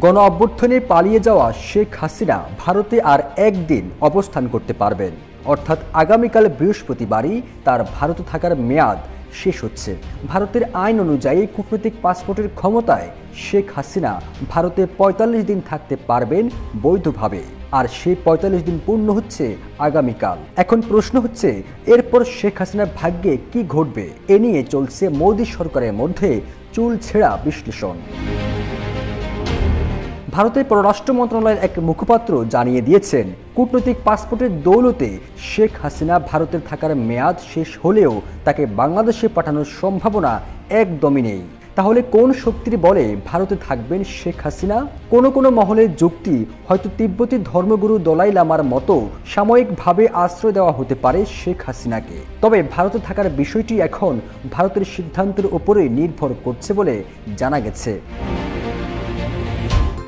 গণ অভ্যুত্থানে পালিয়ে যাওয়া শেখ হাসিনা ভারতে আর একদিন অবস্থান করতে পারবেন, অর্থাৎ আগামীকাল বৃহস্পতিবারই তার ভারতে থাকার মেয়াদ শেষ হচ্ছে। ভারতের আইন অনুযায়ী কূটনৈতিক পাসপোর্টের ক্ষমতায় শেখ হাসিনা ভারতে ৪৫ দিন থাকতে পারবেন বৈধভাবে, আর সেই ৪৫ দিন পূর্ণ হচ্ছে আগামীকাল। এখন প্রশ্ন হচ্ছে, এরপর শেখ হাসিনার ভাগ্যে কি ঘটবে? এ নিয়ে চলছে মোদী সরকারের মধ্যে চুল ছেঁড়া বিশ্লেষণ। ভারতের পররাষ্ট্র মন্ত্রণালয়ের এক মুখপাত্র জানিয়ে দিয়েছেন, কূটনৈতিক পাসপোর্টের দৌলতে শেখ হাসিনা ভারতে থাকার মেয়াদ শেষ হলেও তাকে বাংলাদেশে পাঠানোর সম্ভাবনা একদমই নেই। তাহলে কোন শক্তির বলে ভারতে থাকবেন শেখ হাসিনা? কোনো মহলের যুক্তি, হয়তো তিব্বতী ধর্মগুরু দলাই লামার মতো সাময়িকভাবে আশ্রয় দেওয়া হতে পারে শেখ হাসিনাকে। তবে ভারতে থাকার বিষয়টি এখন ভারতের সিদ্ধান্তের উপরেই নির্ভর করছে বলে জানা গেছে।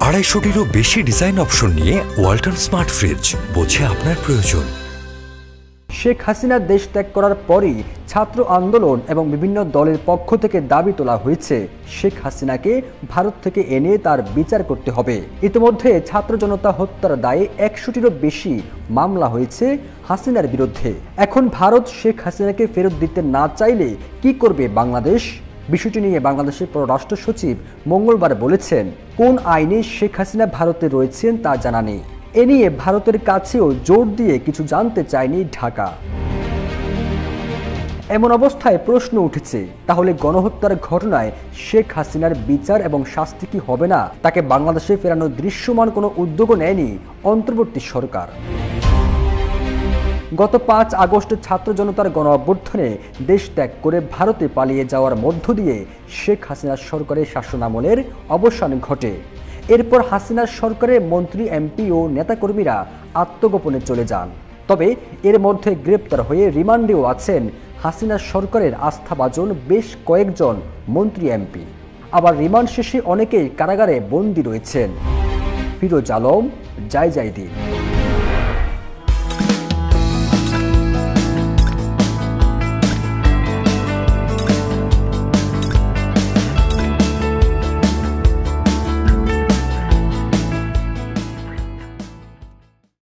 ২৫০টিরও বেশি ডিজাইন অপশন নিয়ে ওয়ালটন স্মার্ট ফ্রিজ, বোঝে আপনার প্রয়োজন। শেখ হাসিনা দেশ ত্যাগ করার পরই ছাত্র আন্দোলন এবং বিভিন্ন দলের পক্ষ থেকে দাবি তোলা হয়েছে, শেখ হাসিনাকে ভারত থেকে এনে তার বিচার করতে হবে। ইতিমধ্যে ছাত্র জনতা হত্যার দায়ে ১০০টিরও বেশি মামলা হয়েছে হাসিনার বিরুদ্ধে। এখন ভারত শেখ হাসিনাকে ফেরত দিতে না চাইলে কি করবে বাংলাদেশ? বিষয়টি নিয়ে বাংলাদেশের পররাষ্ট্র সচিব মঙ্গলবার বলেছেন, কোন আইনে শেখ হাসিনা ভারতে রয়েছেন তা জানা নেই। এ নিয়ে ভারতের কাছেও জোর দিয়ে কিছু জানতে চায়নি ঢাকা। এমন অবস্থায় প্রশ্ন উঠেছে, তাহলে গণহত্যার ঘটনায় শেখ হাসিনার বিচার এবং শাস্তি কি হবে না? তাকে বাংলাদেশে ফেরানোর দৃশ্যমান কোনো উদ্যোগও নেয়নি অন্তর্বর্তী সরকার। গত ৫ আগস্ট ছাত্র জনতার গণ অভ্যুত্থানে দেশ ত্যাগ করে ভারতে পালিয়ে যাওয়ার মধ্য দিয়ে শেখ হাসিনার সরকারের শাসনামলের অবসান ঘটে। এরপর হাসিনার সরকারের মন্ত্রী, এমপি ও নেতাকর্মীরা আত্মগোপনে চলে যান। তবে এর মধ্যে গ্রেপ্তার হয়ে রিমান্ডেও আছেন হাসিনার সরকারের আস্থাভাজন বেশ কয়েকজন মন্ত্রী, এমপি। আবার রিমান্ড শেষে অনেকেই কারাগারে বন্দী রয়েছেন। ফিরোজ আলম, জয় জয় দ্বীপ।